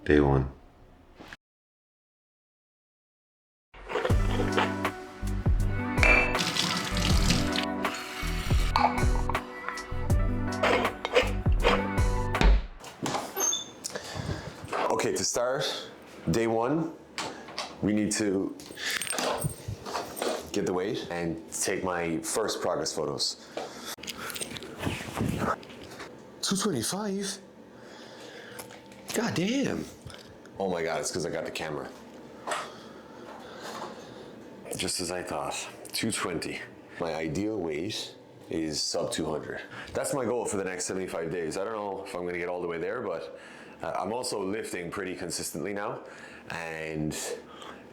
Day one. Okay, to start, day one, we need to get the weight and take my first progress photos. 225? God damn. Oh my God, it's because I got the camera. Just as I thought, 220. My ideal weight is sub 200. That's my goal for the next 75 days. I don't know if I'm gonna get all the way there, but I'm also lifting pretty consistently now, and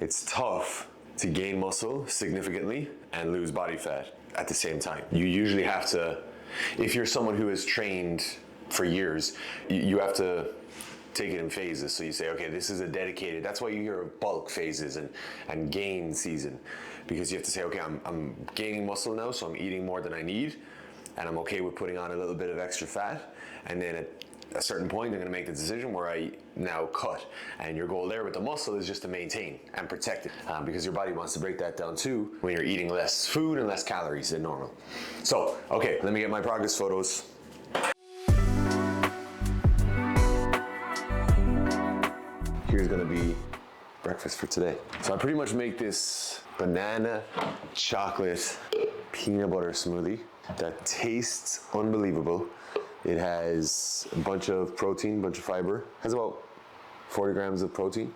it's tough to gain muscle significantly and lose body fat at the same time. You usually have to, if you're someone who has trained for years, you have to take it in phases. So you say, okay, this is a dedicated, that's why you hear of bulk phases and gain season, because you have to say, okay, I'm gaining muscle now, so I'm eating more than I need, and I'm okay with putting on a little bit of extra fat, and then at a certain point, I'm gonna make the decision where I now cut. And your goal there with the muscle is just to maintain and protect it, because your body wants to break that down too when you're eating less food and less calories than normal. So, okay, let me get my progress photos. Here's gonna be breakfast for today. So I pretty much make this banana, chocolate, peanut butter smoothie that tastes unbelievable. It has a bunch of protein, bunch of fiber. Has about 40 grams of protein.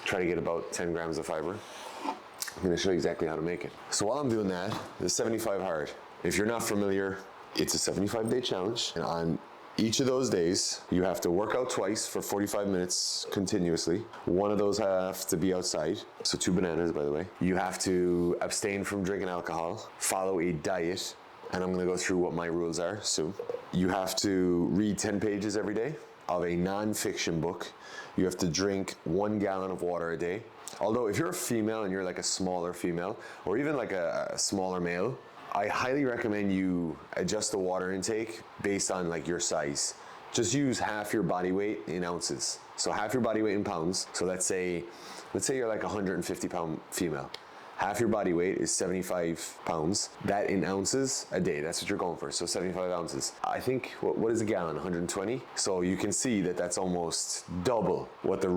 Try to get about 10 grams of fiber. I'm gonna show you exactly how to make it. So while I'm doing that, the 75 hard. If you're not familiar, it's a 75-day challenge. And on each of those days, you have to work out twice for 45 minutes continuously. One of those have to be outside. So 2 bananas, by the way. You have to abstain from drinking alcohol, follow a diet, and I'm gonna go through what my rules are soon. You have to read 10 pages every day of a non-fiction book. You have to drink 1 gallon of water a day. Although if you're a female and you're like a smaller female, or even like a smaller male, I highly recommend you adjust the water intake based on like your size. Just use half your body weight in ounces. So half your body weight in pounds. So let's say you're like a 150-pound female. Half your body weight is 75 pounds. That in ounces a day, that's what you're going for. So 75 ounces. I think, what is a gallon, 120? So you can see that that's almost double what the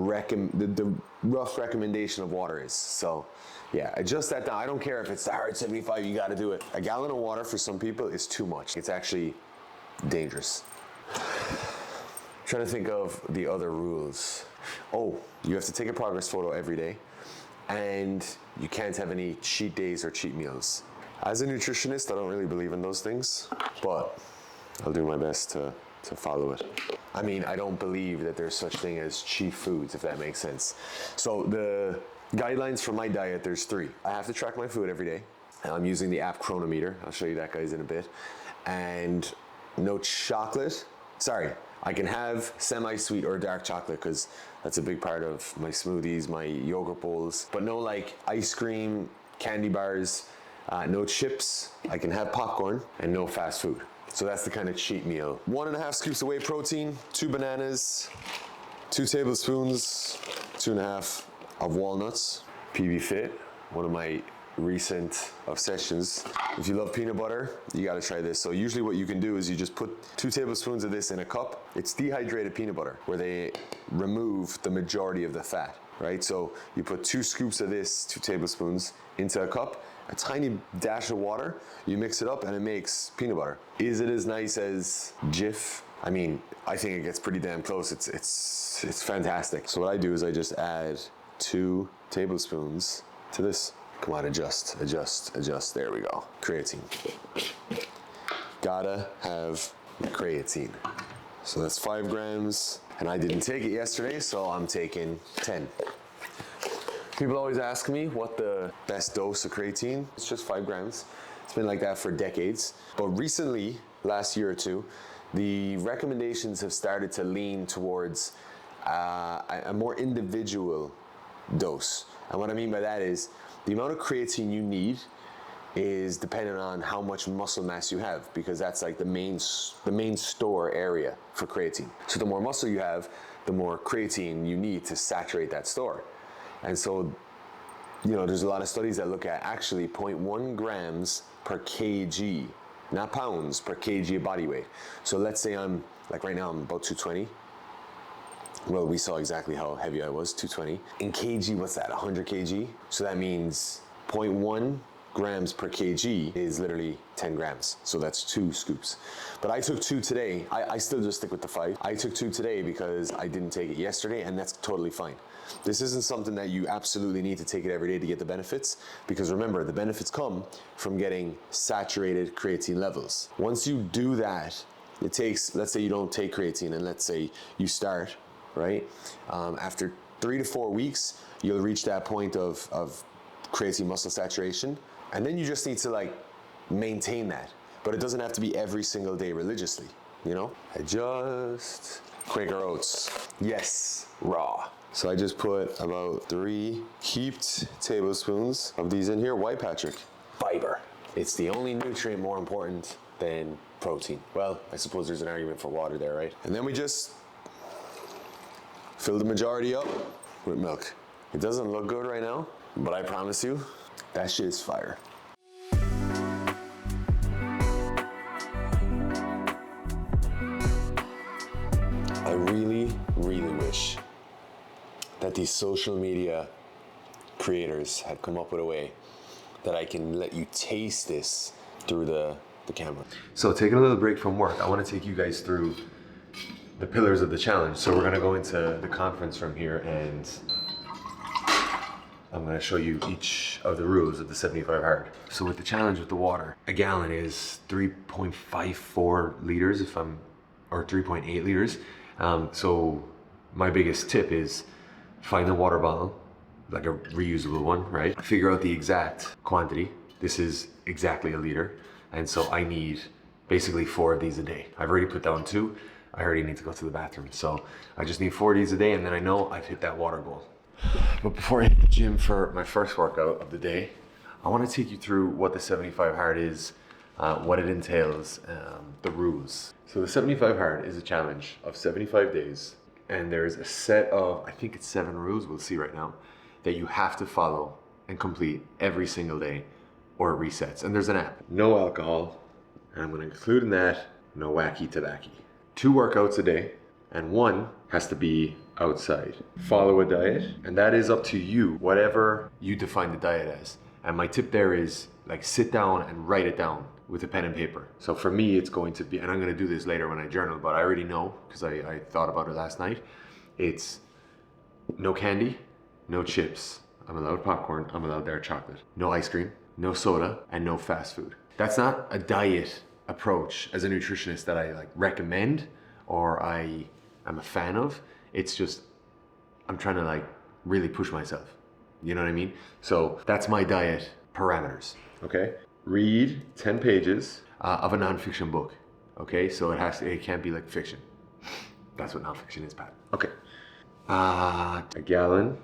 rough recommendation of water is. So yeah, adjust that down. I don't care if it's the hard 75, you gotta do it. A gallon of water for some people is too much. It's actually dangerous. Trying to think of the other rules. Oh, you have to take a progress photo every day, and you can't have any cheat days or cheat meals. As a nutritionist, I don't really believe in those things, but I'll do my best to follow it. I mean, I don't believe that there's such thing as cheat foods, if that makes sense. So the guidelines for my diet, there's 3. I have to track my food every day. I'm using the app Chronometer. I'll show you that, guys, in a bit. And no chocolate. Sorry, I can have semi-sweet or dark chocolate because that's a big part of my smoothies, my yogurt bowls. But no like ice cream, candy bars, no chips. I can have popcorn, and no fast food. So that's the kind of cheat meal. 1.5 scoops of whey protein, 2 bananas, 2 tablespoons, 2.5 of walnuts. PB Fit, one of my recent obsessions. If you love peanut butter, you gotta try this. So usually what you can do is you just put 2 tablespoons of this in a cup. It's dehydrated peanut butter, where they remove the majority of the fat, right? So you put 2 scoops of this, 2 tablespoons, into a cup, a tiny dash of water, you mix it up, and it makes peanut butter. Is it as nice as Jif? I mean, I think it gets pretty damn close. It's fantastic. So what I do is I just add 2 tablespoons to this. Come on, adjust. There we go. Creatine. Gotta have creatine. So that's 5 grams. And I didn't take it yesterday, so I'm taking 10. People always ask me what the best dose of creatine. It's just 5 grams. It's been like that for decades. But recently, last year or 2, the recommendations have started to lean towards a more individual dose. And what I mean by that is the amount of creatine you need is dependent on how much muscle mass you have, because that's like the main store area for creatine. So the more muscle you have, the more creatine you need to saturate that store. And so, there's a lot of studies that look at actually zero point 0.1 grams per kg, not pounds, per kg of body weight. So let's say I'm, like right now, I'm about 220. Well, we saw exactly how heavy I was, 220. In kg, what's that, 100 kg? So that means 0.1 grams per kg is literally 10 grams. So that's 2 scoops. But I took 2 today. I still just stick with the 5. I took 2 today because I didn't take it yesterday, and that's totally fine. This isn't something that you absolutely need to take it every day to get the benefits, because remember, the benefits come from getting saturated creatine levels. Once you do that, it takes, let's say you don't take creatine, and let's say you start, right? After 3 to 4 weeks, you'll reach that point of creatine muscle saturation, and then you just need to maintain that. But it doesn't have to be every single day religiously, I just Quaker Oats, yes, raw. So I just put about 3 heaped tablespoons of these in here. Why, Patrick? Fiber. It's the only nutrient more important than protein. Well, I suppose there's an argument for water there, right? And then we just fill the majority up with milk. It doesn't look good right now, but I promise you, that shit is fire. I really, really wish that these social media creators had come up with a way that I can let you taste this through the camera. So taking a little break from work, I want to take you guys through the pillars of the challenge. So we're going to go into the conference room here, and I'm going to show you each of the rules of the 75 hard. So with the challenge with the water, a gallon is 3.54 liters or 3.8 liters. So my biggest tip is find a water bottle, like a reusable one, right? Figure out the exact quantity. This is exactly a liter. And so I need basically 4 of these a day. I've already put down 2. I already need to go to the bathroom. So I just need 4 of these a day, and then I know I've hit that water goal. But before I hit the gym for my first workout of the day, I want to take you through what the 75 hard is, what it entails, the rules. So the 75 hard is a challenge of 75 days, and there's a set of, I think it's 7 rules, we'll see right now, that you have to follow and complete every single day, or it resets. And there's an app. No alcohol, and I'm going to include in that no wacky tobacco. 2 workouts a day, and 1 has to be outside. Follow a diet, and that is up to you, whatever you define the diet as. And my tip there is sit down and write it down with a pen and paper. So for me, it's going to be, and I'm going to do this later when I journal, but I already know because I thought about it last night. It's no candy, no chips. I'm allowed popcorn, I'm allowed dark chocolate. No ice cream, no soda, and no fast food. That's not a diet approach as a nutritionist that I recommend or I am a fan of. It's just, I'm trying to really push myself. You know what I mean? So that's my diet parameters, okay? Read 10 pages of a nonfiction book, okay? So it can't be fiction. That's what nonfiction is, Pat. Okay. A gallon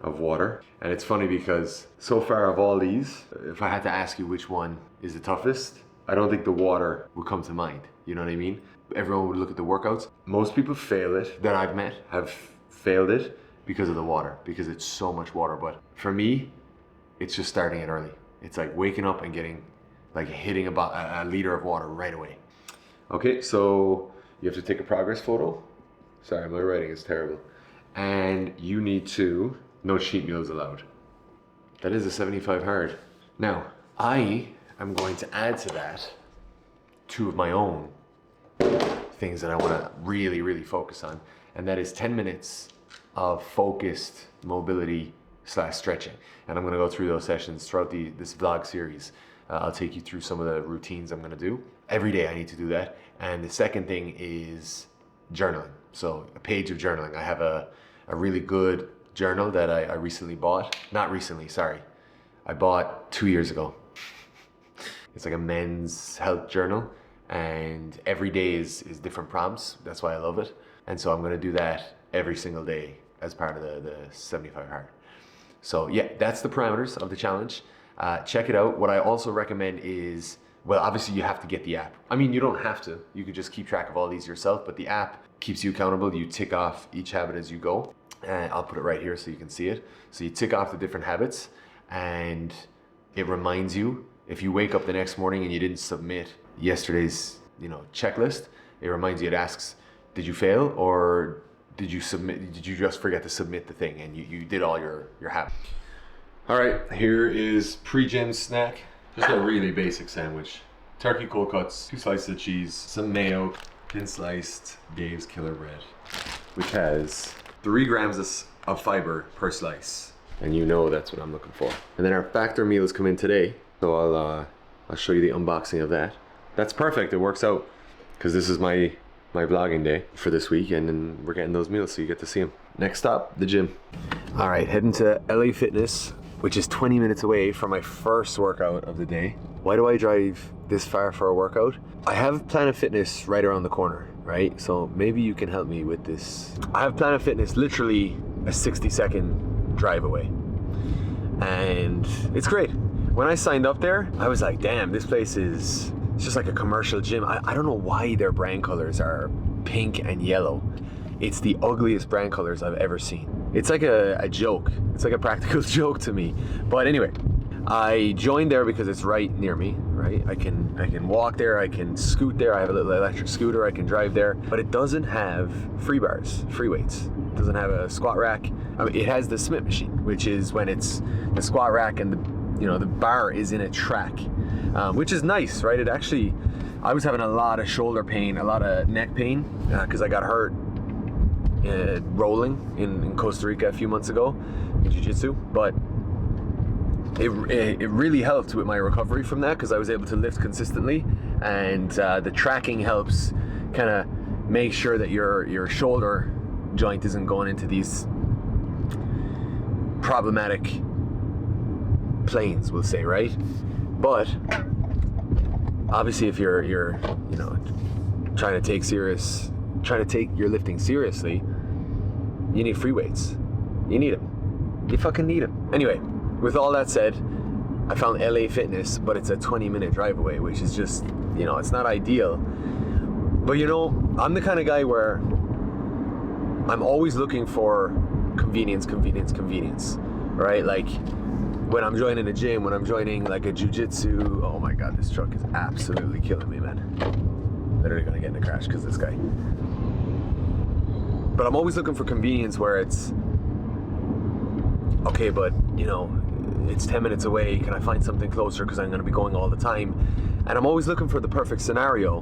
of water. And it's funny because so far of all these, if I had to ask you which one is the toughest, I don't think the water would come to mind. You know what I mean? Everyone would look at the workouts. Most people fail it that I've met have failed it because of the water, because it's so much water. But for me, it's just starting it early. It's waking up and getting, hitting about a liter of water right away. Okay, so you have to take a progress photo. Sorry, my writing is terrible. And you need to, no cheat meals allowed. That is a 75 hard. Now, I am going to add to that 2 of my own things that I want to really, really focus on. And that is 10 minutes of focused mobility / stretching. And I'm going to go through those sessions throughout this vlog series. I'll take you through some of the routines I'm going to do. Every day I need to do that. And the second thing is journaling. So a page of journaling. I have a really good journal that I recently bought. Not recently, sorry. I bought 2 years ago. It's a men's health journal. And every day is different prompts. That's why I love it. And so I'm going to do that every single day as part of the 75 hard. So yeah, that's the parameters of the challenge. Check it out. What I also recommend is Well, obviously you have to get the app. I mean, you don't have to. You could just keep track of all these yourself, but the app keeps you accountable. You tick off each habit as you go. And I'll put it right here so you can see it. So you tick off the different habits and it reminds you, if you wake up the next morning and you didn't submit yesterday's, checklist, it reminds you, it asks, did you fail or did you submit? Did you just forget to submit the thing and you did all your habits? All right, here is pre-gym snack. Just a really basic sandwich. Turkey cold cuts, 2 slices of cheese, some mayo, thin sliced Dave's Killer Bread, which has 3 grams of fiber per slice. And that's what I'm looking for. And then our factor meals come in today. So I'll show you the unboxing of that. That's perfect, it works out. Because this is my vlogging day for this week and we're getting those meals so you get to see them. Next stop, the gym. All right, heading to LA Fitness, which is 20 minutes away from my first workout of the day. Why do I drive this far for a workout? I have Planet Fitness right around the corner, right? So maybe you can help me with this. I have Planet Fitness literally a 60-second drive away. And it's great. When I signed up there, I was like, damn, this place it's just like a commercial gym. I don't know why their brand colors are pink and yellow. It's the ugliest brand colors I've ever seen. It's like a joke. It's like a practical joke to me. But anyway, I joined there because it's right near me, right? I can walk there, I can scoot there. I have a little electric scooter, I can drive there. But it doesn't have free bars, free weights. It doesn't have a squat rack. I mean, it has the Smith machine, which is when it's the squat rack and the bar is in a track, which is nice, right? It actually, I was having a lot of shoulder pain, a lot of neck pain, because I got hurt rolling in Costa Rica a few months ago in jiu-jitsu, but it really helped with my recovery from that because I was able to lift consistently, and the tracking helps kind of make sure that your shoulder joint isn't going into these problematic planes, we'll say, right? But obviously if you're trying to take your lifting seriously, you need free weights. You need them. You fucking need them. Anyway, with all that said, I found LA Fitness, but it's a 20-minute drive away, which is just, it's not ideal. But I'm the kind of guy where I'm always looking for convenience, right? Like when I'm joining a gym, when I'm joining like a jiu-jitsu, oh my God, this truck is absolutely killing me, man. Literally gonna get in a crash because this guy. But I'm always looking for convenience where it's, okay, but it's 10 minutes away. Can I find something closer? Because I'm gonna be going all the time. And I'm always looking for the perfect scenario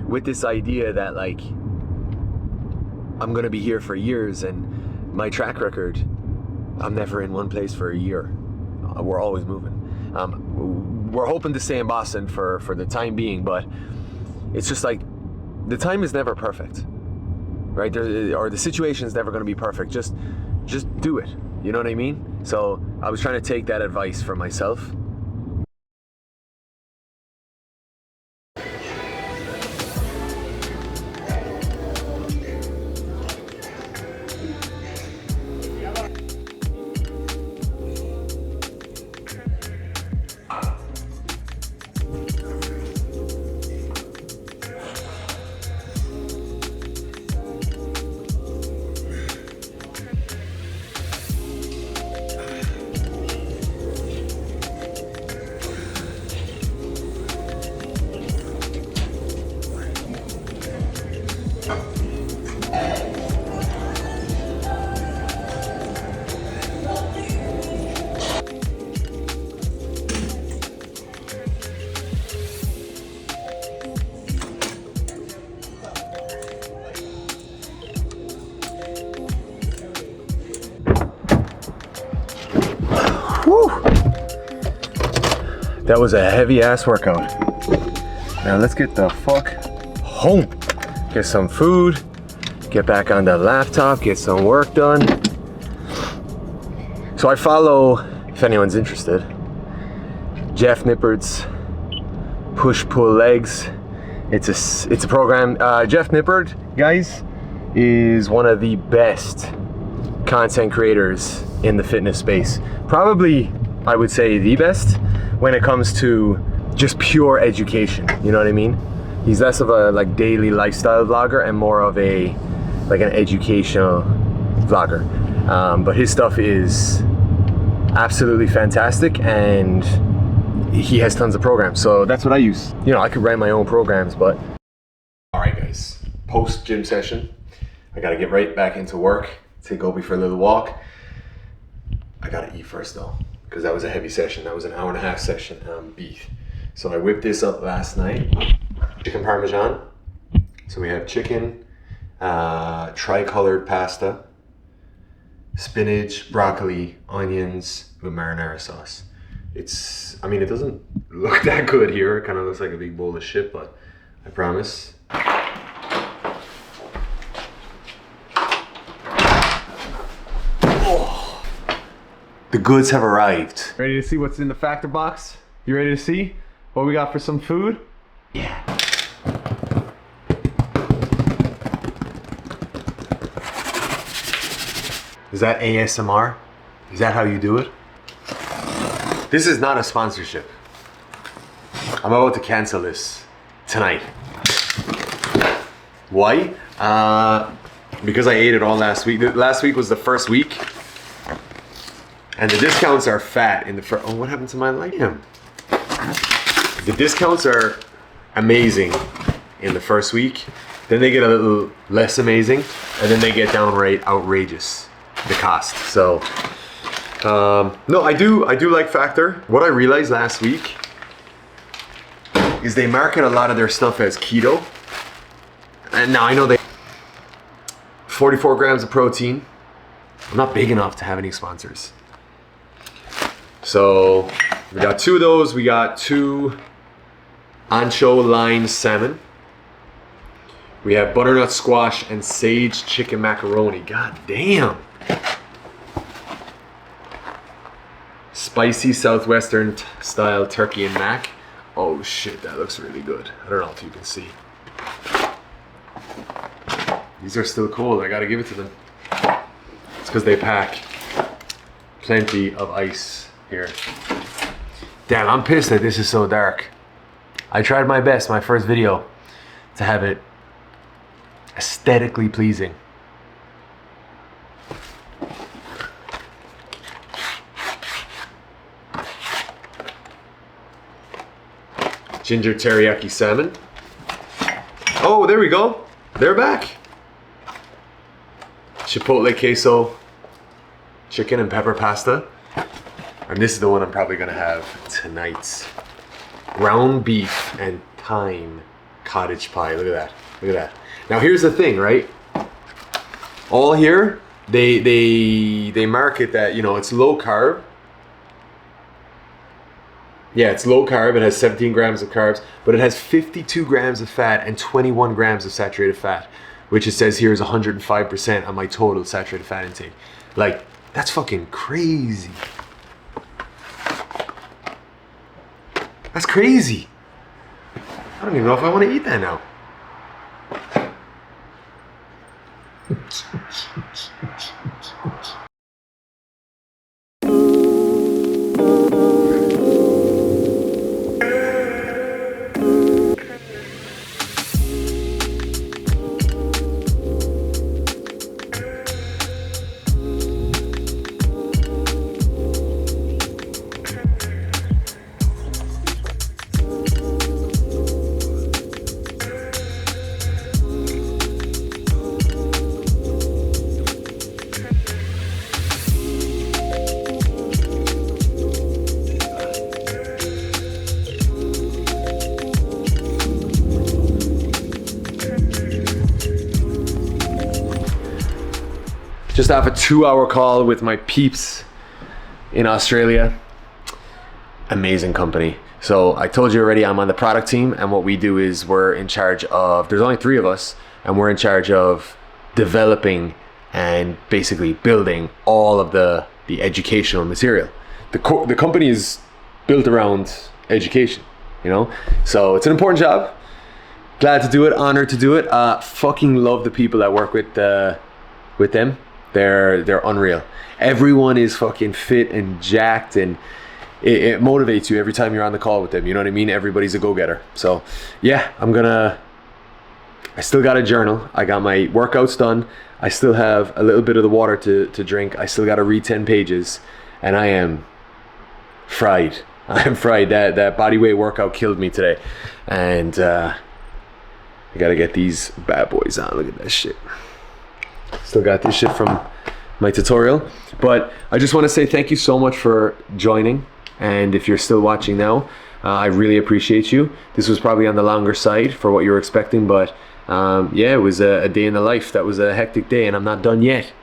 with this idea that like, I'm gonna be here for years and my track record, I'm never in one place for a year. We're always moving. We're hoping to stay in Boston for the time being, but it's just like, the time is never perfect. Right? Or the situation is never going to be perfect. Just do it. You know what I mean? So I was trying to take that advice for myself. That was a heavy ass workout. Now let's get the fuck home. Get some food, get back on the laptop, get some work done. So I follow, if anyone's interested, Jeff Nippard's Push Pull Legs. It's a program. Jeff Nippard, guys, is one of the best content creators in the fitness space. Probably, I would say, the best when it comes to just pure education. You know what I mean? He's less of a like daily lifestyle vlogger and more of a like an educational vlogger. But his stuff is absolutely fantastic, and he has tons of programs. So that's what I use. You know, I could write my own programs, but. All right, guys, post gym session. I gotta get right back into work. Take Opie for a little walk. I gotta eat first though, because that was a heavy session. That was an 1.5-hour session on beef. So I whipped this up last night. Chicken Parmesan. So we have chicken, tricolored pasta, spinach, broccoli, onions with marinara sauce. I mean, it doesn't look that good here. It kind of looks like a big bowl of shit, but I promise. Oh, the goods have arrived. Ready to see what's in the factor box? You ready to see what we got for some food? Yeah. Is that ASMR? Is that how you do it? This is not a sponsorship. I'm about to cancel this tonight. Why? Because I ate it all last week. Last week was the first week. And the discounts are fat in the first. Oh, what happened to my Lightium? The discounts are amazing in the first week. Then they get a little less amazing. And then they get downright outrageous, the cost. So, no, I do like Factor. What I realized last week is they market a lot of their stuff as keto. And now I know they 44 grams of protein. I'm not big enough to have any sponsors. So we got 2 of those. We got 2 ancho line salmon. We have butternut squash and sage chicken macaroni. God damn. Spicy Southwestern style turkey and mac. Oh shit, that looks really good. I don't know if you can see. These are still cold. I gotta give it to them. It's because they pack plenty of ice here. Damn, I'm pissed that this is so dark. I tried my best, my first video, to have it aesthetically pleasing. Ginger teriyaki salmon. Oh, there we go. They're back. Chipotle queso chicken and pepper pasta. And this is the one I'm probably gonna have tonight. Ground beef and thyme cottage pie. Look at that. Look at that. Now here's the thing, right? All here, they market that, you know, it's low carb. Yeah, it's low carb. It has 17 grams of carbs, but it has 52 grams of fat and 21 grams of saturated fat, which it says here is 105% on my total saturated fat intake. Like, that's fucking crazy. That's crazy. I don't even know if I want to eat that now. Just off a 2-hour call with my peeps in Australia. Amazing company. So I told you already, I'm on the product team, and what we do is we're in charge of, there's only 3 of us, and we're in charge of developing and basically building all of the educational material. The company is built around education, you know? So it's an important job. Glad to do it, honored to do it. Fucking love the people that work with them. They're unreal. Everyone is fucking fit and jacked, and it motivates you every time you're on the call with them. You know what I mean? Everybody's a go-getter. So yeah, I still got a journal. I got my workouts done. I still have a little bit of the water to drink. I still got to read 10 pages, and I am fried. I am fried. That body weight workout killed me today, and I gotta get these bad boys on. Look at that shit. Still got this shit from my tutorial, but I just want to say thank you so much for joining, and if you're still watching now, I really appreciate you. This was probably on the longer side for what you were expecting, but yeah, it was a day in the life. That was a hectic day, and I'm not done yet.